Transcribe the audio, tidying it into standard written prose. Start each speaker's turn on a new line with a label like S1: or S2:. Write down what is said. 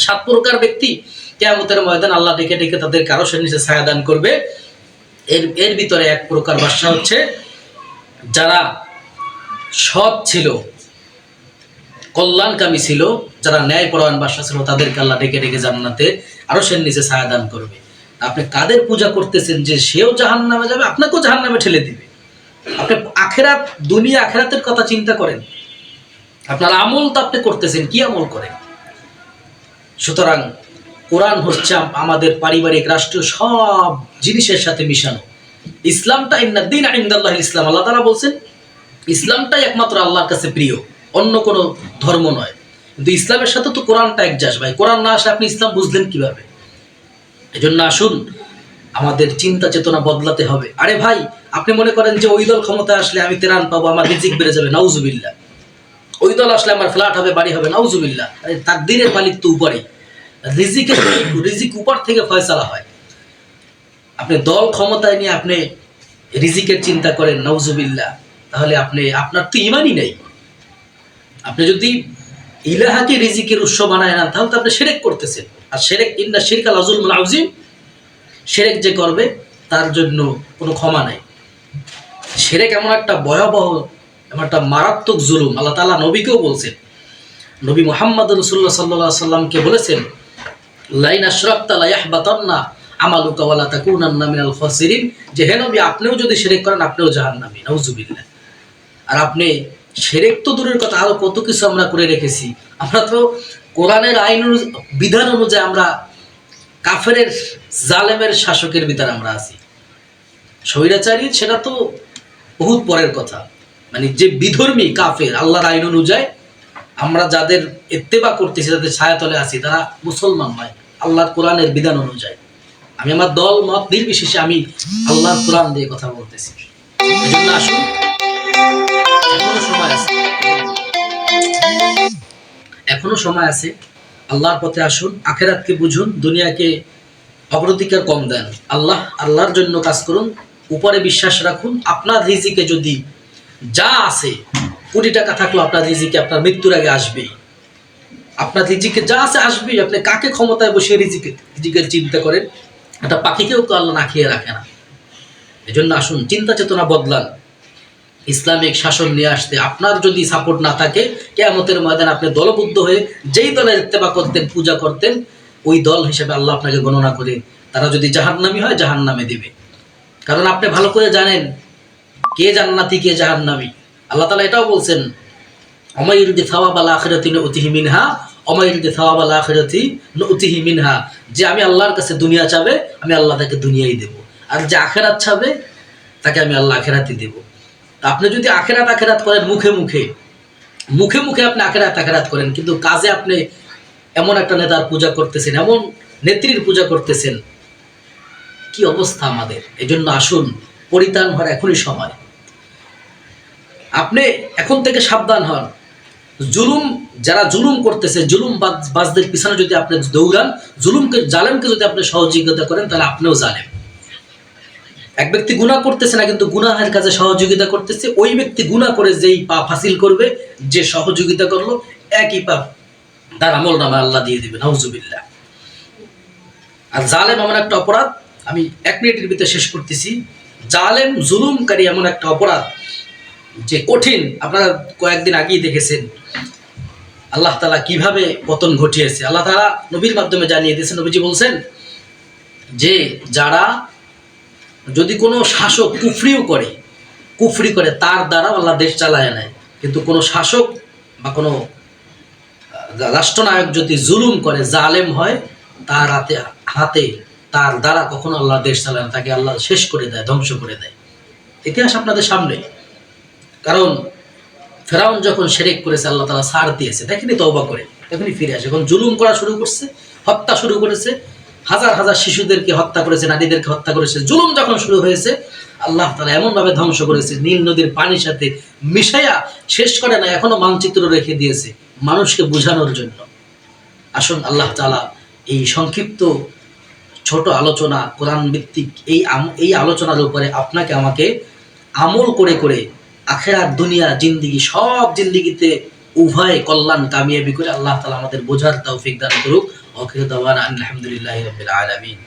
S1: 7 প্রকার ব্যক্তি কিয়ামতের ময়দান আল্লাহ ডেকে ডেকে তাদের আরশের নিচে ছায়া দান করবে। এর ভিতরে 1 প্রকার বাদশা হচ্ছে যারা সৎ ছিল, কল্যাণকামী ছিল, যারা ন্যায়পরায়ণ বাদশা ছিল, তাদেরকে আল্লাহ ডেকে ডেকে জান্নাতে আরশের নিচে ছায়া দান করবে। আপনি কাদের পূজা করতেছেন যে সেও জাহান্নামে যাবে, আপনাকেও জাহান্নামে ঠেলে দিবে? আপনি আখেরাত, দুনিয়া আখেরাতের কথা চিন্তা করেন। আপনার আমল তো আপনি করতেছেন, কি আমল করেন? সুতরাং কোরআন হচ্ছে আমাদের পারিবারিক, রাষ্ট্রীয় সব জিনিসের সাথে মিশানো। ইসলামটা ইন্নাদ-দীন ইনদাল্লাহিল ইসলাম, আল্লাহ তাআলা বলছেন ইসলামটাই একমাত্র আল্লাহর কাছে প্রিয়, অন্য কোনো ধর্ম নয়। কিন্তু ইসলামের সাথে তো কোরআনটা একজাস ভাই। কোরআন না আসে আপনি ইসলাম বুঝলেন কিভাবে? এজন্য আসুন আমাদের চিন্তা চেতনা বদলাতে হবে। আরে ভাই, আপনি মনে করেন যে ওই দল ক্ষমতায় আসলে আমি ত্রাণ পাবো, আমার রিজিক বেড়ে যাবে, নাউজুবিল্লাহ। ওই দল আসলে আমার ফ্ল্যাট হবে, বাড়ি হবে, নাউজুবিল্লাহ। আরে তাকদীরের মালিক তো উপরে, রিজিক উপর থেকে ফয়সালা হয়। আপনি দল ক্ষমতায় নিয়ে আপনি রিজিকের চিন্তা করেন, নাউজুবিল্লাহ, তাহলে আপনার তো ঈমানই নেই। আপনি যদি ইলাহাকে রিজিকের উৎস বানায় না, তাহলে তো আপনি শিরক করতেছেন। আর শিরক, ইন্না শিরকা লাযুলমুন আযীম, শিরক যে করবে তার জন্য কোনো ক্ষমা নাই। শিরক এমন একটা ভয়াবহ, এমন একটা মারাত্মক জুলুম। আল্লাহ তাআলা নবীকেও বলছেন, নবী মুহাম্মদ রাসূলুল্লাহ সাল্লাল্লাহু আলাইহি সাল্লামকে বলেছেন, লাইন আশরাকতা লা ইয়াহবাতান্না আমালুকা ওয়া লা তাকুনান্না মিনাল খাসিরিন, যে হে নবী, আপনিও যদি শিরক করেন আপনিও জাহান্নামী, নাউজুবিল্লাহ। আর আপনি শিরক তো দূরের কথা, আরো কত কিছু আমরা করে রেখেছি। আমরা তো কোরআনের আইন বিধান অনুযায়ী আমরা কাফেরের, জালেমের শাসকের ভিতরে আমরা আছি। স্বৈরাচারী সেটা তো বহুত পরের কথা। মানে যে বিধর্মী কাফের, আল্লাহর আইন অনুযায়ী আমরা যাদের ইত্তেবা করতেছি, যাদের ছায়াতলে আছি, তারা মুসলমান নয় আল্লাহর কোরআনের বিধান অনুযায়ী। আমি আমার দল মত নির্বিশেষে আমি আল্লাহর কোরআন দিয়ে কথা বলতেছি। এজন্য আসুন, এখনো সময় আছে, আল্লাহর পথে আসুন, আখেরাতকে বুঝুন, দুনিয়াকে অগ্রাধিকার কম দেন। আল্লাহর জন্য কাজ করুন, উপরে বিশ্বাস রাখুন। আপনার রিজিকে যদি যা আছে, কোটি টাকা থাকলেও আপনার রিজিকে আপনার মৃত্যুর আগে আসবেই। আপনার রিজিকে যা আছে আসবেই। আপনি কাকে ক্ষমতায় বসে রিজিকের চিন্তা করেন? একটা পাখিকেও তো আল্লাহ না খেয়ে রাখে না। এজন্য আসুন, চিন্তা চেতনা বদলান, ইসলামিক শাসন নিয়ে আসতে। আপনার যদি সাপোর্ট না থাকে, কিয়ামতের ময়দানে আপনি দলবদ্ধ হয়ে যেই দলের ইত্তেবা করতেন, পূজা করতেন, ওই দল হিসেবে আল্লাহ আপনাকে গণনা করে তারা যদি জাহান্নামী হয়, জাহান্নামে দিবে। কারণ আপনি ভালো করে জানেন কে জান্নাতি, কে জাহান্নামী। আল্লাহ তাআলা এটাও বলছেন, ওয়া ইউরিদু সাওয়াবাল আখিরাতি নুতিহি মিনহা ওয়া ইউরিদু সাওয়াবাল আখিরাতি নুতিহি মিনহা, যে আমি আল্লাহর কাছে দুনিয়া চাবে, আমি আল্লাহ তাকে দুনিয়াই দেব। আর যে আখিরাত চাবে, তাকে আমি আল্লাহ আখিরাতই দেব। আপনি যদি আখিরাত করেন মুখে মুখে আপনি আখিরাত করেন, কিন্তু কাজে আপনি এমন একটা নেতার পূজা করতেছেন, এমন নেত্রীর পূজা করতেছেন, কি অবস্থা আমাদের। এজন্য আসুন, পরিত্রাণ হওয়ার এখনই সময়। আপনি এখন থেকে সাবধান হন। যারা জুলুম করতেছে, জুলুম বাজদের পিছনে যদি আপনি দৌড়ান, জালেমকে যদি আপনি সহযোগিতা করেন, তাহলে আপনিও জালেম। এক ব্যক্তি গুনাহ করতেছে না, কিন্তু গুনাহের কাজে সহযোগিতা করতেছে, ওই ব্যক্তি গুনাহ করে যেই পাপ হাসিল করবে, যে সহযোগিতা করলো, একই পাপ তার আমলনামায় আল্লাহ দিয়ে দিবে, নাউজুবিল্লাহ। আর জালেম এমন একটা অপরাধ, আমি 1 মিনিটের ভিতরে শেষ করতেছি। জালেম, জুলুমকারী এমন একটা অপরাধ যে কঠিন। আপনারা কয়েকদিন আগেই দেখেছেন আল্লাহ তাআলা কিভাবে পতন ঘটিয়েছে। আল্লাহ তাআলা নবীর মাধ্যমে জানিয়ে দিয়েছেন। নবীজি বলছেন যে যারা, যদি কোনো শাসক কুফরি করে, তার দ্বারা আল্লাহ দেশ চালায় নেয়। কিন্তু কোনো শাসক বা কোনো রাষ্ট্রনায়ক যদি জুলুম করে, জালেম হয়, তার হাতে তার দ্বারা কখনো আল্লাহ দেশ চালায় না, তাকে আল্লাহ শেষ করে দেয়, ধ্বংস করে দেয়। ইতিহাস আপনাদের সামনে। কারণ ফেরাউন যখন শিরক করেছে, আল্লাহ তাআলা ছাড় দিয়েছে, দেখেনি তওবা করে, এখনই ফিরে আসে। এখন জুলুম করা শুরু করছে, হত্যা শুরু করেছে, হাজার হাজার শিশুদেরকে হত্যা করেছে, নারীদেরকে হত্যা করেছে। জুলুম যখন শুরু হয়েছে, আল্লাহ তাআলা এমনভাবে ধ্বংস করেছে, নীল নদীর পানির সাথে মিশাইয়া শেষ করে না, এখনো মানচিত্র রেখে দিয়েছে মানুষকে বোঝানোর জন্য। আসুন, আল্লাহ তাআলা এই সংক্ষিপ্ত ছোট আলোচনা, কোরআন ভিত্তিক এই আলোচনার উপরে আপনাকে আমাকে আমল করে করে আখিরাত, দুনিয়া, জিন্দেগি, সব জিন্দেগিতে উভয় কল্যাণ কামিয়াবি করে আল্লাহ তাআলা আমাদের বোঝার তৌফিক দান করুক। ওয়া আখিরু দাওয়ানা আলহামদুলিল্লাহি রাব্বিল আলামিন।